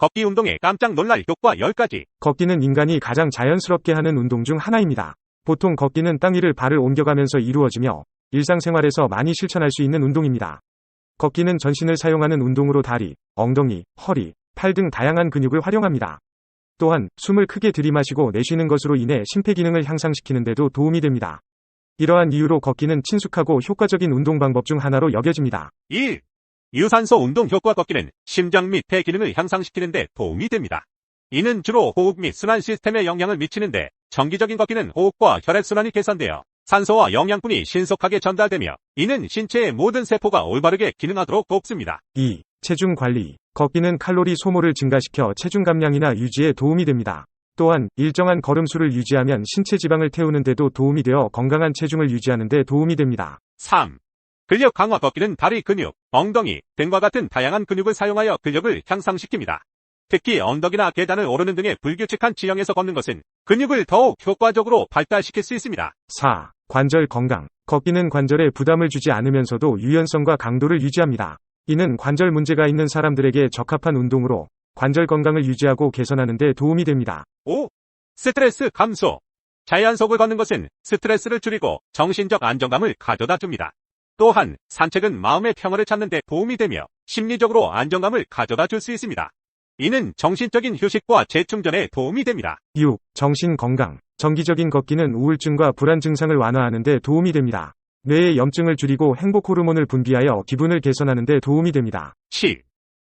걷기 운동에 깜짝 놀랄 효과 10가지. 걷기는 인간이 가장 자연스럽게 하는 운동 중 하나입니다. 보통 걷기는 땅 위를 발을 옮겨가면서 이루어지며 일상생활에서 많이 실천할 수 있는 운동입니다. 걷기는 전신을 사용하는 운동으로 다리, 엉덩이, 허리, 팔 등 다양한 근육을 활용합니다. 또한 숨을 크게 들이마시고 내쉬는 것으로 인해 심폐기능을 향상시키는 데도 도움이 됩니다. 이러한 이유로 걷기는 친숙하고 효과적인 운동 방법 중 하나로 여겨집니다. 1. 유산소 운동 효과. 걷기는 심장 및 폐 기능을 향상시키는 데 도움이 됩니다. 이는 주로 호흡 및 순환 시스템에 영향을 미치는데, 정기적인 걷기는 호흡과 혈액순환이 개선되어 산소와 영양분이 신속하게 전달되며 이는 신체의 모든 세포가 올바르게 기능하도록 돕습니다. 2. 체중 관리. 걷기는 칼로리 소모를 증가시켜 체중 감량이나 유지에 도움이 됩니다. 또한 일정한 걸음수를 유지하면 신체 지방을 태우는 데도 도움이 되어 건강한 체중을 유지하는 데 도움이 됩니다. 3. 근력 강화. 걷기는 다리 근육, 엉덩이 등과 같은 다양한 근육을 사용하여 근력을 향상시킵니다. 특히 언덕이나 계단을 오르는 등의 불규칙한 지형에서 걷는 것은 근육을 더욱 효과적으로 발달시킬 수 있습니다. 4. 관절 건강. 걷기는 관절에 부담을 주지 않으면서도 유연성과 강도를 유지합니다. 이는 관절 문제가 있는 사람들에게 적합한 운동으로 관절 건강을 유지하고 개선하는 데 도움이 됩니다. 5. 스트레스 감소. 자연속을 걷는 것은 스트레스를 줄이고 정신적 안정감을 가져다 줍니다. 또한 산책은 마음의 평화를 찾는 데 도움이 되며 심리적으로 안정감을 가져다 줄 수 있습니다. 이는 정신적인 휴식과 재충전에 도움이 됩니다. 6. 정신 건강. 정기적인 걷기는 우울증과 불안 증상을 완화하는 데 도움이 됩니다. 뇌의 염증을 줄이고 행복 호르몬을 분비하여 기분을 개선하는 데 도움이 됩니다. 7.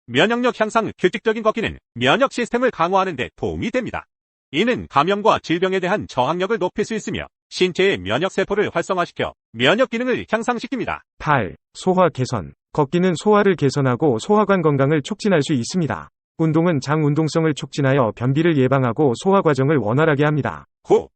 면역력 향상. 규칙적인 걷기는 면역 시스템을 강화하는 데 도움이 됩니다. 이는 감염과 질병에 대한 저항력을 높일 수 있으며 신체의 면역세포를 활성화시켜 면역 기능을 향상시킵니다. 8. 소화 개선. 걷기는 소화를 개선하고 소화관 건강을 촉진할 수 있습니다. 운동은 장 운동성을 촉진하여 변비를 예방하고 소화 과정을 원활하게 합니다. 9.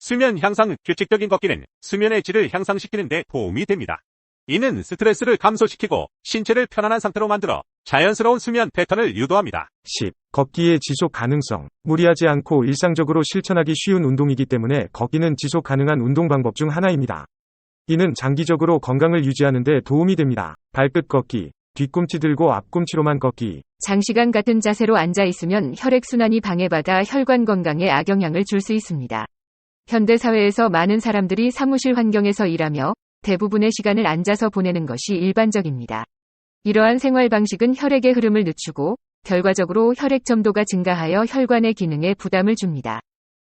수면 향상. 규칙적인 걷기는 수면의 질을 향상시키는 데 도움이 됩니다. 이는 스트레스를 감소시키고 신체를 편안한 상태로 만들어 자연스러운 수면 패턴을 유도합니다. 10. 걷기의 지속 가능성. 무리하지 않고 일상적으로 실천하기 쉬운 운동이기 때문에 걷기는 지속 가능한 운동 방법 중 하나입니다. 이는 장기적으로 건강을 유지하는 데 도움이 됩니다. 발끝 걷기. 뒤꿈치 들고 앞꿈치로만 걷기. 장시간 같은 자세로 앉아있으면 혈액순환이 방해받아 혈관 건강에 악영향을 줄 수 있습니다. 현대사회에서 많은 사람들이 사무실 환경에서 일하며 대부분의 시간을 앉아서 보내는 것이 일반적입니다. 이러한 생활 방식은 혈액의 흐름을 늦추고 결과적으로 혈액 점도가 증가하여 혈관의 기능에 부담을 줍니다.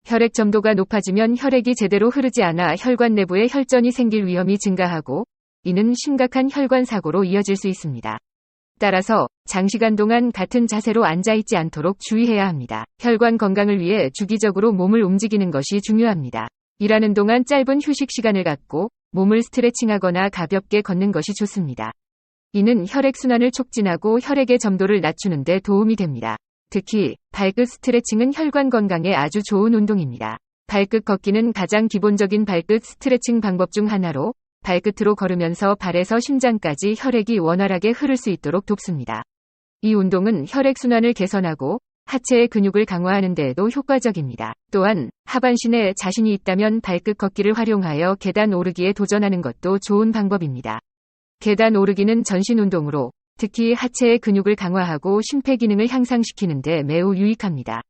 혈액 점도가 높아지면 혈액이 제대로 흐르지 않아 혈관 내부에 혈전이 생길 위험이 증가하고 이는 심각한 혈관 사고로 이어질 수 있습니다. 따라서 장시간 동안 같은 자세로 앉아있지 않도록 주의해야 합니다. 혈관 건강을 위해 주기적으로 몸을 움직이는 것이 중요합니다. 일하는 동안 짧은 휴식 시간을 갖고 몸을 스트레칭하거나 가볍게 걷는 것이 좋습니다. 이는 혈액순환을 촉진하고 혈액의 점도를 낮추는 데 도움이 됩니다. 특히 발끝 스트레칭은 혈관 건강에 아주 좋은 운동입니다. 발끝 걷기는 가장 기본적인 발끝 스트레칭 방법 중 하나로 발끝으로 걸으면서 발에서 심장까지 혈액이 원활하게 흐를 수 있도록 돕습니다. 이 운동은 혈액순환을 개선하고 하체의 근육을 강화하는 데에도 효과적입니다. 또한 하반신에 자신이 있다면 발끝 걷기를 활용하여 계단 오르기에 도전하는 것도 좋은 방법입니다. 계단 오르기는 전신 운동으로 특히 하체의 근육을 강화하고 심폐기능을 향상시키는 데 매우 유익합니다.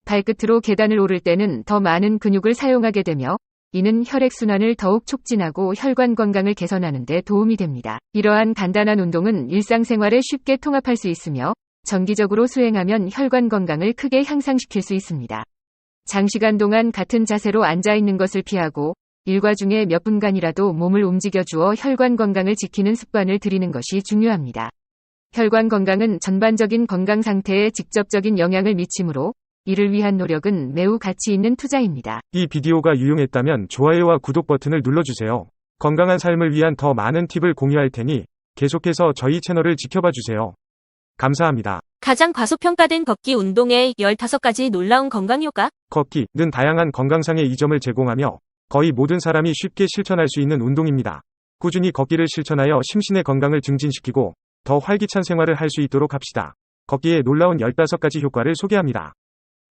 발끝으로 계단을 오를 때는 더 많은 근육을 사용하게 되며 이는 혈액순환을 더욱 촉진하고 혈관 건강을 개선하는 데 도움이 됩니다. 이러한 간단한 운동은 일상생활에 쉽게 통합할 수 있으며 정기적으로 수행하면 혈관 건강을 크게 향상시킬 수 있습니다. 장시간 동안 같은 자세로 앉아있는 것을 피하고 일과 중에 몇 분간이라도 몸을 움직여주어 혈관 건강을 지키는 습관을 들이는 것이 중요합니다. 혈관 건강은 전반적인 건강 상태에 직접적인 영향을 미치므로 이를 위한 노력은 매우 가치 있는 투자입니다. 이 비디오가 유용했다면 좋아요와 구독 버튼을 눌러주세요. 건강한 삶을 위한 더 많은 팁을 공유할 테니 계속해서 저희 채널을 지켜봐 주세요. 감사합니다. 가장 과소평가된 걷기 운동의 15가지 놀라운 건강 효과. 걷기는 다양한 건강상의 이점을 제공하며 거의 모든 사람이 쉽게 실천할 수 있는 운동입니다. 꾸준히 걷기를 실천하여 심신의 건강을 증진시키고 더 활기찬 생활을 할 수 있도록 합시다. 걷기의 놀라운 15가지 효과를 소개합니다.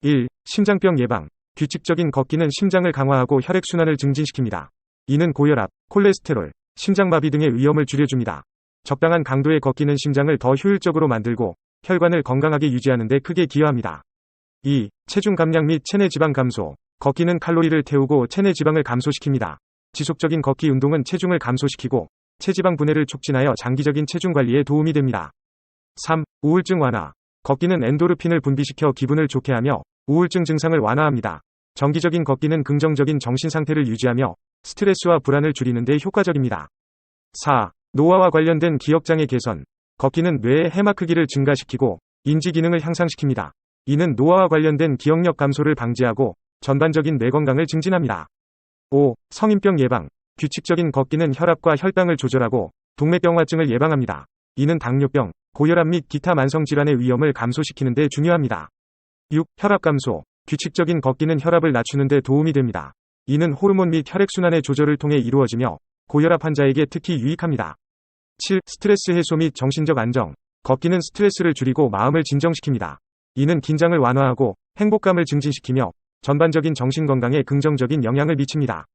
1. 심장병 예방. 규칙적인 걷기는 심장을 강화하고 혈액순환을 증진시킵니다. 이는 고혈압, 콜레스테롤, 심장마비 등의 위험을 줄여줍니다. 적당한 강도의 걷기는 심장을 더 효율적으로 만들고 혈관을 건강하게 유지하는 데 크게 기여합니다. 2. 체중 감량 및 체내 지방 감소. 걷기는 칼로리를 태우고 체내 지방을 감소시킵니다. 지속적인 걷기 운동은 체중을 감소시키고 체지방 분해를 촉진하여 장기적인 체중 관리에 도움이 됩니다. 3. 우울증 완화. 걷기는 엔도르핀을 분비시켜 기분을 좋게 하며 우울증 증상을 완화합니다. 정기적인 걷기는 긍정적인 정신 상태를 유지하며 스트레스와 불안을 줄이는 데 효과적입니다. 4. 노화와 관련된 기억장애 개선. 걷기는 뇌의 해마 크기를 증가시키고 인지 기능을 향상시킵니다. 이는 노화와 관련된 기억력 감소를 방지하고 전반적인 뇌 건강을 증진합니다. 5. 성인병 예방. 규칙적인 걷기는 혈압과 혈당을 조절하고 동맥경화증을 예방합니다. 이는 당뇨병, 고혈압 및 기타 만성질환의 위험을 감소시키는 데 중요합니다. 6. 혈압 감소. 규칙적인 걷기는 혈압을 낮추는 데 도움이 됩니다. 이는 호르몬 및 혈액순환의 조절을 통해 이루어지며 고혈압 환자에게 특히 유익합니다. 7. 스트레스 해소 및 정신적 안정. 걷기는 스트레스를 줄이고 마음을 진정시킵니다. 이는 긴장을 완화하고 행복감을 증진시키며 전반적인 정신 건강에 긍정적인 영향을 미칩니다.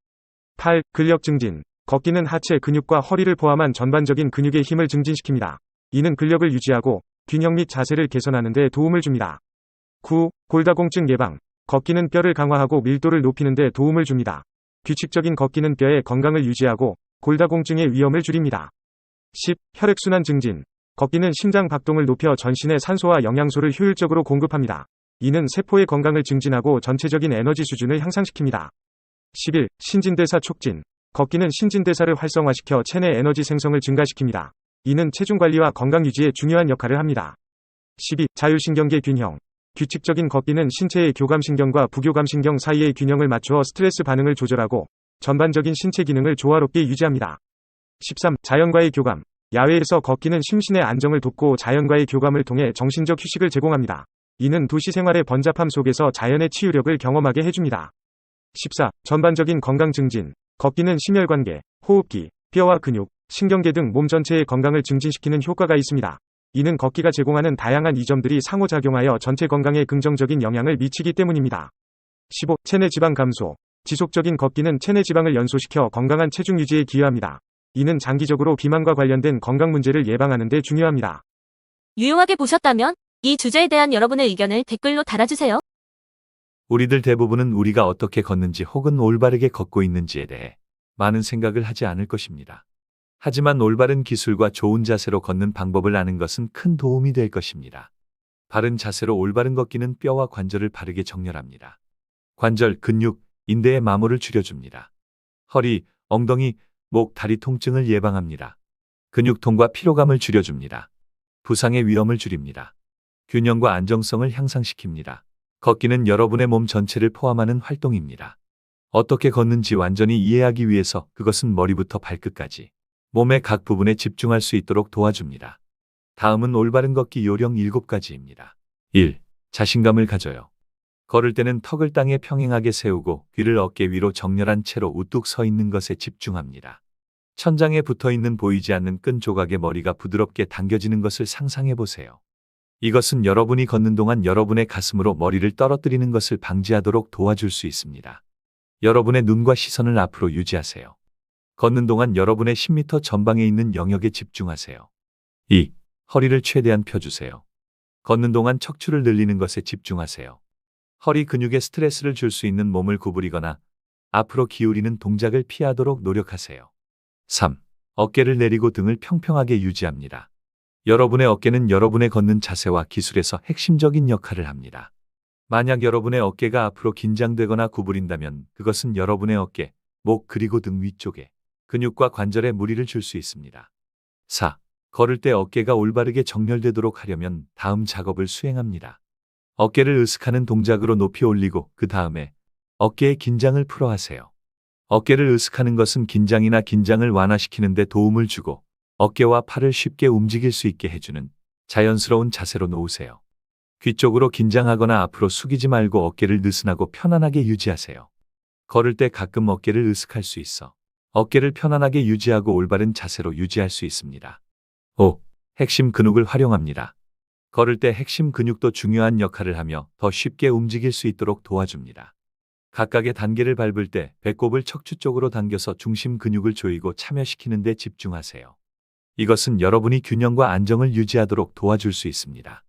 8. 근력 증진. 걷기는 하체 근육과 허리를 포함한 전반적인 근육의 힘을 증진시킵니다. 이는 근력을 유지하고 균형 및 자세를 개선하는 데 도움을 줍니다. 9. 골다공증 예방. 걷기는 뼈를 강화하고 밀도를 높이는 데 도움을 줍니다. 규칙적인 걷기는 뼈의 건강을 유지하고 골다공증의 위험을 줄입니다. 10. 혈액순환 증진. 걷기는 심장 박동을 높여 전신에 산소와 영양소를 효율적으로 공급합니다. 이는 세포의 건강을 증진하고 전체적인 에너지 수준을 향상시킵니다. 11. 신진대사 촉진. 걷기는 신진대사를 활성화시켜 체내 에너지 생성을 증가시킵니다. 이는 체중 관리와 건강 유지에 중요한 역할을 합니다. 12. 자율신경계 균형. 규칙적인 걷기는 신체의 교감신경과 부교감신경 사이의 균형을 맞추어 스트레스 반응을 조절하고 전반적인 신체 기능을 조화롭게 유지합니다. 13. 자연과의 교감. 야외에서 걷기는 심신의 안정을 돕고 자연과의 교감을 통해 정신적 휴식을 제공합니다. 이는 도시 생활의 번잡함 속에서 자연의 치유력을 경험하게 해줍니다. 14. 전반적인 건강 증진. 걷기는 심혈관계, 호흡기, 뼈와 근육, 신경계 등 몸 전체의 건강을 증진시키는 효과가 있습니다. 이는 걷기가 제공하는 다양한 이점들이 상호작용하여 전체 건강에 긍정적인 영향을 미치기 때문입니다. 15. 체내 지방 감소. 지속적인 걷기는 체내 지방을 연소시켜 건강한 체중 유지에 기여합니다. 이는 장기적으로 비만과 관련된 건강 문제를 예방하는 데 중요합니다. 유용하게 보셨다면 이 주제에 대한 여러분의 의견을 댓글로 달아주세요. 우리들 대부분은 우리가 어떻게 걷는지 혹은 올바르게 걷고 있는지에 대해 많은 생각을 하지 않을 것입니다. 하지만 올바른 기술과 좋은 자세로 걷는 방법을 아는 것은 큰 도움이 될 것입니다. 바른 자세로 올바른 걷기는 뼈와 관절을 바르게 정렬합니다. 관절, 근육, 인대의 마모를 줄여줍니다. 허리, 엉덩이, 목, 다리 통증을 예방합니다. 근육통과 피로감을 줄여줍니다. 부상의 위험을 줄입니다. 균형과 안정성을 향상시킵니다. 걷기는 여러분의 몸 전체를 포함하는 활동입니다. 어떻게 걷는지 완전히 이해하기 위해서 그것은 머리부터 발끝까지 몸의 각 부분에 집중할 수 있도록 도와줍니다. 다음은 올바른 걷기 요령 7가지입니다. 1. 자신감을 가져요. 걸을 때는 턱을 땅에 평행하게 세우고 귀를 어깨 위로 정렬한 채로 우뚝 서 있는 것에 집중합니다. 천장에 붙어 있는 보이지 않는 끈 조각에 머리가 부드럽게 당겨지는 것을 상상해 보세요. 이것은 여러분이 걷는 동안 여러분의 가슴으로 머리를 떨어뜨리는 것을 방지하도록 도와줄 수 있습니다. 여러분의 눈과 시선을 앞으로 유지하세요. 걷는 동안 여러분의 10m 전방에 있는 영역에 집중하세요. 2. 허리를 최대한 펴주세요. 걷는 동안 척추를 늘리는 것에 집중하세요. 허리 근육에 스트레스를 줄 수 있는 몸을 구부리거나 앞으로 기울이는 동작을 피하도록 노력하세요. 3. 어깨를 내리고 등을 평평하게 유지합니다. 여러분의 어깨는 여러분의 걷는 자세와 기술에서 핵심적인 역할을 합니다. 만약 여러분의 어깨가 앞으로 긴장되거나 구부린다면 그것은 여러분의 어깨, 목 그리고 등 위쪽에 근육과 관절에 무리를 줄 수 있습니다. 4. 걸을 때 어깨가 올바르게 정렬되도록 하려면 다음 작업을 수행합니다. 어깨를 으쓱하는 동작으로 높이 올리고 그 다음에 어깨의 긴장을 풀어 하세요. 어깨를 으쓱하는 것은 긴장이나 긴장을 완화시키는 데 도움을 주고 어깨와 팔을 쉽게 움직일 수 있게 해주는 자연스러운 자세로 놓으세요. 귀 쪽으로 긴장하거나 앞으로 숙이지 말고 어깨를 느슨하고 편안하게 유지하세요. 걸을 때 가끔 어깨를 으쓱할 수 있어 어깨를 편안하게 유지하고 올바른 자세로 유지할 수 있습니다. 5. 핵심 근육을 활용합니다. 걸을 때 핵심 근육도 중요한 역할을 하며 더 쉽게 움직일 수 있도록 도와줍니다. 각각의 단계를 밟을 때 배꼽을 척추 쪽으로 당겨서 중심 근육을 조이고 참여시키는 데 집중하세요. 이것은 여러분이 균형과 안정을 유지하도록 도와줄 수 있습니다.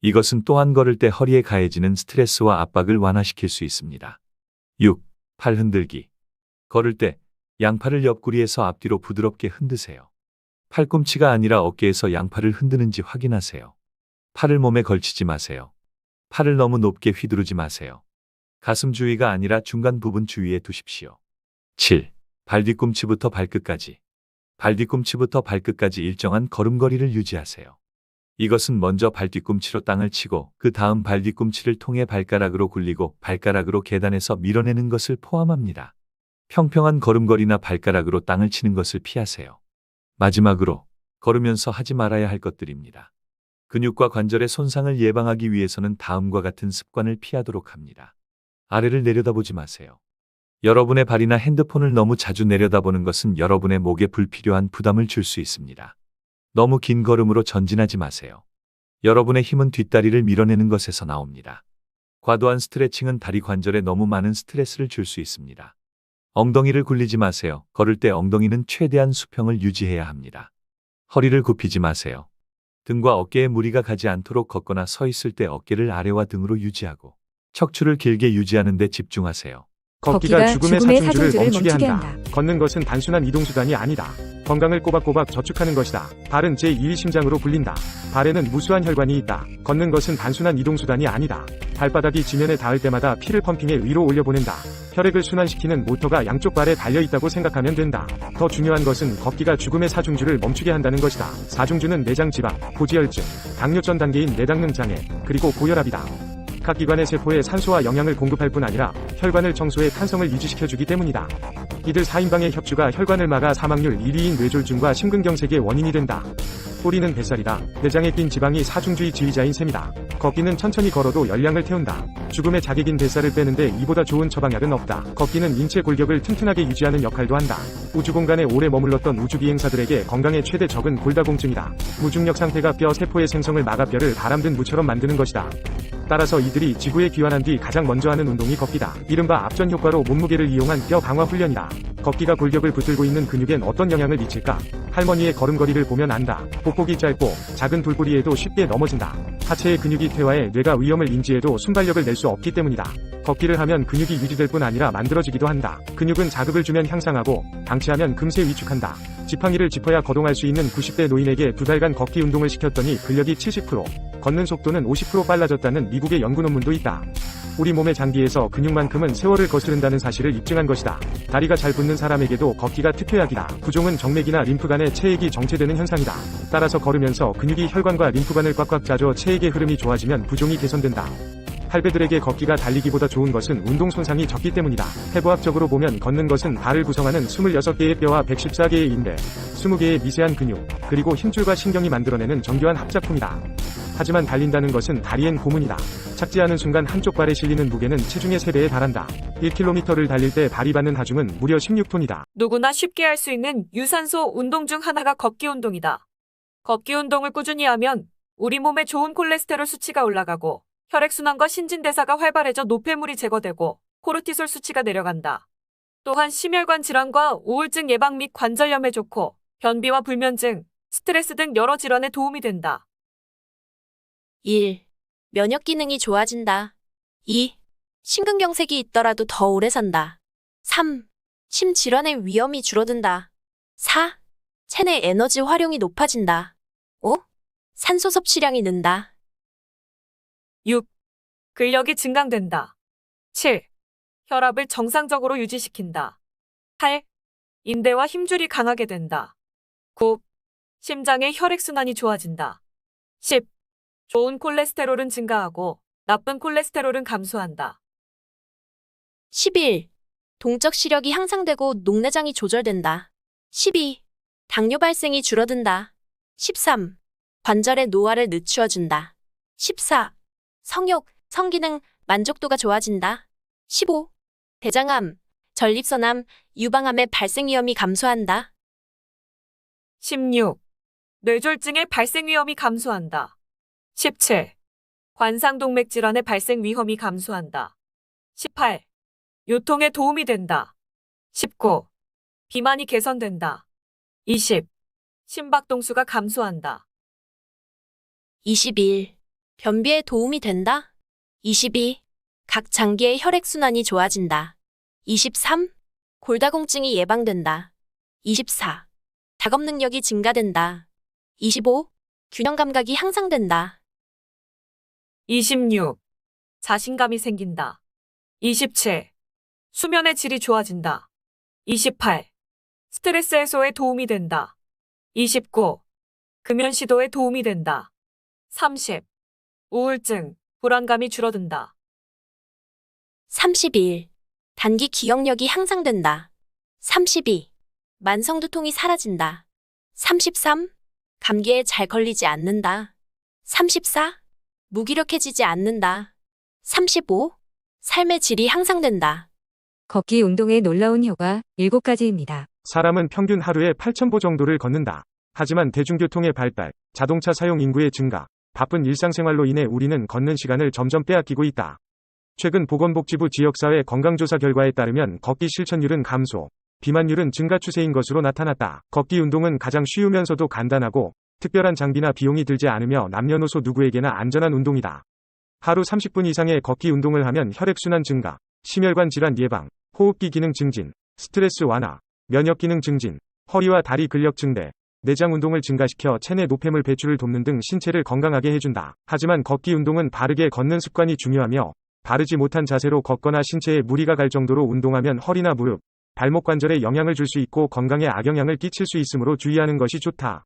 이것은 또한 걸을 때 허리에 가해지는 스트레스와 압박을 완화시킬 수 있습니다. 6. 팔 흔들기. 걸을 때 양팔을 옆구리에서 앞뒤로 부드럽게 흔드세요. 팔꿈치가 아니라 어깨에서 양팔을 흔드는지 확인하세요. 팔을 몸에 걸치지 마세요. 팔을 너무 높게 휘두르지 마세요. 가슴 주위가 아니라 중간 부분 주위에 두십시오. 7. 발 뒤꿈치부터 발끝까지. 발 뒤꿈치부터 발끝까지 일정한 걸음걸이를 유지하세요. 이것은 먼저 발 뒤꿈치로 땅을 치고 그 다음 발 뒤꿈치를 통해 발가락으로 굴리고 발가락으로 계단에서 밀어내는 것을 포함합니다. 평평한 걸음걸이나 발가락으로 땅을 치는 것을 피하세요. 마지막으로 걸으면서 하지 말아야 할 것들입니다. 근육과 관절의 손상을 예방하기 위해서는 다음과 같은 습관을 피하도록 합니다. 아래를 내려다보지 마세요. 여러분의 발이나 핸드폰을 너무 자주 내려다보는 것은 여러분의 목에 불필요한 부담을 줄 수 있습니다. 너무 긴 걸음으로 전진하지 마세요. 여러분의 힘은 뒷다리를 밀어내는 것에서 나옵니다. 과도한 스트레칭은 다리 관절에 너무 많은 스트레스를 줄 수 있습니다. 엉덩이를 굴리지 마세요. 걸을 때 엉덩이는 최대한 수평을 유지해야 합니다. 허리를 굽히지 마세요. 등과 어깨에 무리가 가지 않도록 걷거나 서 있을 때 어깨를 아래와 등으로 유지하고 척추를 길게 유지하는 데 집중하세요. 걷기가 죽음의 사중주를 멈추게 한다. 걷는 것은 단순한 이동수단이 아니다. 건강을 꼬박꼬박 저축하는 것이다. 발은 제2의 심장으로 불린다. 발에는 무수한 혈관이 있다. 걷는 것은 단순한 이동수단이 아니다. 발바닥이 지면에 닿을 때마다 피를 펌핑해 위로 올려보낸다. 혈액을 순환시키는 모터가 양쪽 발에 달려있다고 생각하면 된다. 더 중요한 것은 걷기가 죽음의 사중주를 멈추게 한다는 것이다. 사중주는 내장 지방, 고지혈증, 당뇨 전 단계인 내당능 장애, 그리고 고혈압이다. 각 기관의 세포에 산소와 영양을 공급할 뿐 아니라 혈관을 청소해 탄성을 유지시켜주기 때문이다. 이들 4인방의 협주가 혈관을 막아 사망률 1위인 뇌졸중과 심근경색의 원인이 된다. 꼬리는 뱃살이다. 내장에 낀 지방이 사중주의 지휘자인 셈이다. 걷기는 천천히 걸어도 열량을 태운다. 죽음의 자객인 뱃살을 빼는데 이보다 좋은 처방약은 없다. 걷기는 인체 골격을 튼튼하게 유지하는 역할도 한다. 우주공간에 오래 머물렀던 우주비행사들에게 건강의 최대 적은 골다공증이다. 무중력 상태가 뼈 세포의 생성을 막아 뼈를 바람든 무처럼 만드는 것이다. 따라서 이들이 지구에 귀환한 뒤 가장 먼저 하는 운동이 걷기다. 이른바 앞전 효과로 몸무게를 이용한 뼈 강화 훈련이다. 걷기가 골격을 붙들고 있는 근육엔 어떤 영향을 미칠까? 할머니의 걸음걸이를 보면 안다. 보폭이 짧고 작은 돌고리에도 쉽게 넘어진다. 하체의 근육이 퇴화해 뇌가 위험을 인지해도 순발력을 낼 수 없기 때문이다. 걷기를 하면 근육이 유지될 뿐 아니라 만들어지기도 한다. 근육은 자극을 주면 향상하고 방치하면 금세 위축한다. 지팡이를 짚어야 거동할 수 있는 90대 노인에게 2달간 걷기 운동을 시켰더니 근력이 70%, 걷는 속도는 50% 빨라졌다는 미국의 연구 논문도 있다. 우리 몸의 장기에서 근육만큼은 세월을 거스른다는 사실을 입증한 것이다. 다리가 잘 붙는 사람에게도 걷기가 특효약이다. 부종은 정맥이나 림프관에 체액이 정체되는 현상이다. 따라서 걸으면서 근육이 혈관과 림프관을 꽉꽉 짜줘 체액의 흐름이 좋아지면 부종이 개선된다. 할배들에게 걷기가 달리기보다 좋은 것은 운동 손상이 적기 때문이다. 해부학적으로 보면 걷는 것은 발을 구성하는 26개의 뼈와 114개의 인대, 20개의 미세한 근육, 그리고 힘줄과 신경이 만들어내는 정교한 합작품이다. 하지만 달린다는 것은 다리엔 고문이다. 착지 하는 순간 한쪽 발에 실리는 무게는 체중의 3배에 달한다. 1km를 달릴 때 발이 받는 하중은 무려 16톤이다. 누구나 쉽게 할 수 있는 유산소 운동 중 하나가 걷기 운동이다. 걷기 운동을 꾸준히 하면 우리 몸에 좋은 콜레스테롤 수치가 올라가고 혈액순환과 신진대사가 활발해져 노폐물이 제거되고 코르티솔 수치가 내려간다. 또한 심혈관 질환과 우울증 예방 및 관절염에 좋고 변비와 불면증, 스트레스 등 여러 질환에 도움이 된다. 1. 면역 기능이 좋아진다. 2. 심근경색이 있더라도 더 오래 산다. 3. 심 질환의 위험이 줄어든다. 4. 체내 에너지 활용이 높아진다. 5. 산소 섭취량이 는다. 6. 근력이 증강된다. 7. 혈압을 정상적으로 유지시킨다. 8. 인대와 힘줄이 강하게 된다. 9. 심장의 혈액순환이 좋아진다. 10. 좋은 콜레스테롤은 증가하고 나쁜 콜레스테롤은 감소한다. 11. 동적 시력이 향상되고 녹내장이 조절된다. 12. 당뇨 발생이 줄어든다. 13. 관절의 노화를 늦추어준다. 14. 성욕, 성기능, 만족도가 좋아진다. 15. 대장암, 전립선암, 유방암의 발생 위험이 감소한다. 16. 뇌졸중의 발생 위험이 감소한다. 17. 관상동맥 질환의 발생 위험이 감소한다. 18. 요통에 도움이 된다. 19. 비만이 개선된다. 20. 심박동수가 감소한다. 21. 변비에 도움이 된다. 22. 각 장기의 혈액순환이 좋아진다. 23. 골다공증이 예방된다. 24. 작업 능력이 증가된다. 25. 균형 감각이 향상된다. 26. 자신감이 생긴다. 27. 수면의 질이 좋아진다. 28. 스트레스 해소에 도움이 된다. 29. 금연 시도에 도움이 된다. 30. 우울증, 불안감이 줄어든다. 31. 단기 기억력이 향상된다. 32. 만성 두통이 사라진다. 33. 감기에 잘 걸리지 않는다. 34. 무기력해지지 않는다. 35. 삶의 질이 향상된다. 걷기 운동의 놀라운 효과 7가지입니다. 사람은 평균 하루에 8,000보 정도를 걷는다. 하지만 대중교통의 발달, 자동차 사용 인구의 증가, 바쁜 일상생활로 인해 우리는 걷는 시간을 점점 빼앗기고 있다. 최근 보건복지부 지역사회 건강조사 결과에 따르면 걷기 실천율은 감소, 비만율은 증가 추세인 것으로 나타났다. 걷기 운동은 가장 쉬우면서도 간단하고 특별한 장비나 비용이 들지 않으며 남녀노소 누구에게나 안전한 운동이다. 하루 30분 이상의 걷기 운동을 하면 혈액순환 증가, 심혈관 질환 예방, 호흡기 기능 증진, 스트레스 완화, 면역 기능 증진, 허리와 다리 근력 증대, 내장 운동을 증가시켜 체내 노폐물 배출을 돕는 등 신체를 건강하게 해준다. 하지만 걷기 운동은 바르게 걷는 습관이 중요하며 바르지 못한 자세로 걷거나 신체에 무리가 갈 정도로 운동하면 허리나 무릎, 발목 관절에 영향을 줄 수 있고 건강에 악영향을 끼칠 수 있으므로 주의하는 것이 좋다.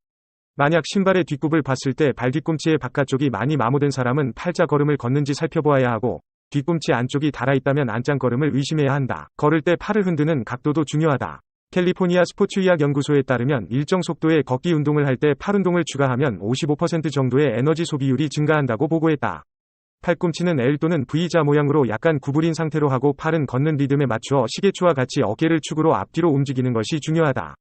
만약 신발의 뒷굽을 봤을 때 발 뒤꿈치의 바깥쪽이 많이 마모된 사람은 팔자 걸음을 걷는지 살펴보아야 하고 뒤꿈치 안쪽이 닳아있다면 안짱걸음을 의심해야 한다. 걸을 때 팔을 흔드는 각도도 중요하다. 캘리포니아 스포츠의학 연구소에 따르면 일정 속도의 걷기 운동을 할 때 팔 운동을 추가하면 55% 정도의 에너지 소비율이 증가한다고 보고했다. 팔꿈치는 L 또는 V자 모양으로 약간 구부린 상태로 하고 팔은 걷는 리듬에 맞추어 시계추와 같이 어깨를 축으로 앞뒤로 움직이는 것이 중요하다.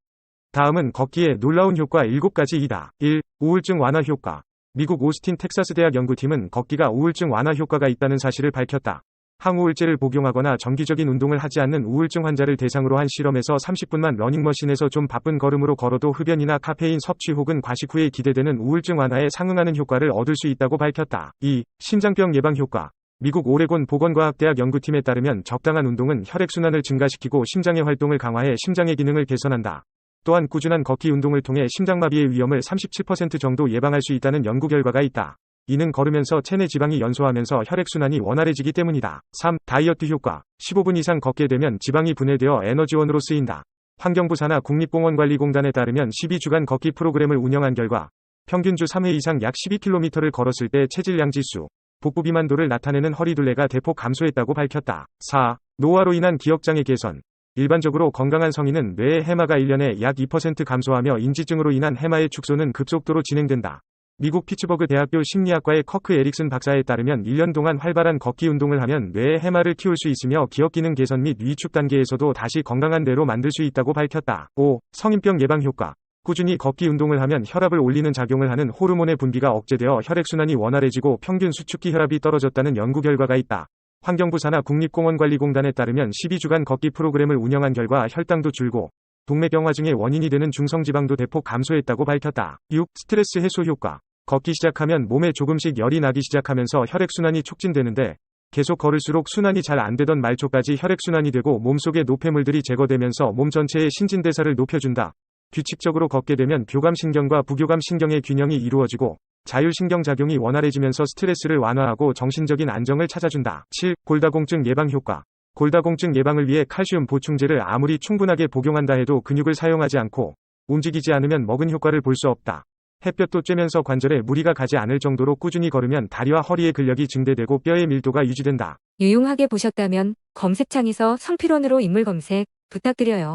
다음은 걷기의 놀라운 효과 7가지이다. 1. 우울증 완화 효과. 미국 오스틴 텍사스 대학 연구팀은 걷기가 우울증 완화 효과가 있다는 사실을 밝혔다. 항우울제를 복용하거나 정기적인 운동을 하지 않는 우울증 환자를 대상으로 한 실험에서 30분만 러닝머신에서 좀 바쁜 걸음으로 걸어도 흡연이나 카페인 섭취 혹은 과식 후에 기대되는 우울증 완화에 상응하는 효과를 얻을 수 있다고 밝혔다. 2. 심장병 예방 효과. 미국 오레곤 보건과학대학 연구팀에 따르면 적당한 운동은 혈액순환을 증가시키고 심장의 활동을 강화해 심장의 기능을 개선한다. 또한 꾸준한 걷기 운동을 통해 심장마비의 위험을 37% 정도 예방할 수 있다는 연구 결과가 있다. 이는 걸으면서 체내 지방이 연소하면서 혈액순환이 원활해지기 때문이다. 3. 다이어트 효과. 15분 이상 걷게 되면 지방이 분해되어 에너지원으로 쓰인다. 환경부 산하 국립공원관리공단에 따르면 12주간 걷기 프로그램을 운영한 결과 평균 주 3회 이상 약 12km를 걸었을 때 체질량 지수, 복부 비만도를 나타내는 허리둘레가 대폭 감소했다고 밝혔다. 4. 노화로 인한 기억장애 개선. 일반적으로 건강한 성인은 뇌의 해마가 1년에 약 2% 감소하며 인지증으로 인한 해마의 축소는 급속도로 진행된다. 미국 피츠버그 대학교 심리학과의 커크 에릭슨 박사에 따르면 1년 동안 활발한 걷기 운동을 하면 뇌의 해마를 키울 수 있으며 기억 기능 개선 및 위축 단계에서도 다시 건강한 뇌로 만들 수 있다고 밝혔다. 5. 성인병 예방 효과. 꾸준히 걷기 운동을 하면 혈압을 올리는 작용을 하는 호르몬의 분비가 억제되어 혈액순환이 원활해지고 평균 수축기 혈압이 떨어졌다는 연구 결과가 있다. 환경부 산하 국립공원관리공단에 따르면 12주간 걷기 프로그램을 운영한 결과 혈당도 줄고 동맥경화증의 원인이 되는 중성지방도 대폭 감소했다고 밝혔다. 6. 스트레스 해소 효과. 걷기 시작하면 몸에 조금씩 열이 나기 시작하면서 혈액순환이 촉진되는데 계속 걸을수록 순환이 잘 안되던 말초까지 혈액순환이 되고 몸속의 노폐물들이 제거되면서 몸 전체의 신진대사를 높여준다. 규칙적으로 걷게 되면 교감신경과 부교감신경의 균형이 이루어지고 자율신경작용이 원활해지면서 스트레스를 완화하고 정신적인 안정을 찾아준다. 7. 골다공증 예방 효과. 골다공증 예방을 위해 칼슘 보충제를 아무리 충분하게 복용한다 해도 근육을 사용하지 않고 움직이지 않으면 먹은 효과를 볼 수 없다. 햇볕도 쬐면서 관절에 무리가 가지 않을 정도로 꾸준히 걸으면 다리와 허리의 근력이 증대되고 뼈의 밀도가 유지된다. 유용하게 보셨다면 검색창에서 성필원으로 인물 검색 부탁드려요.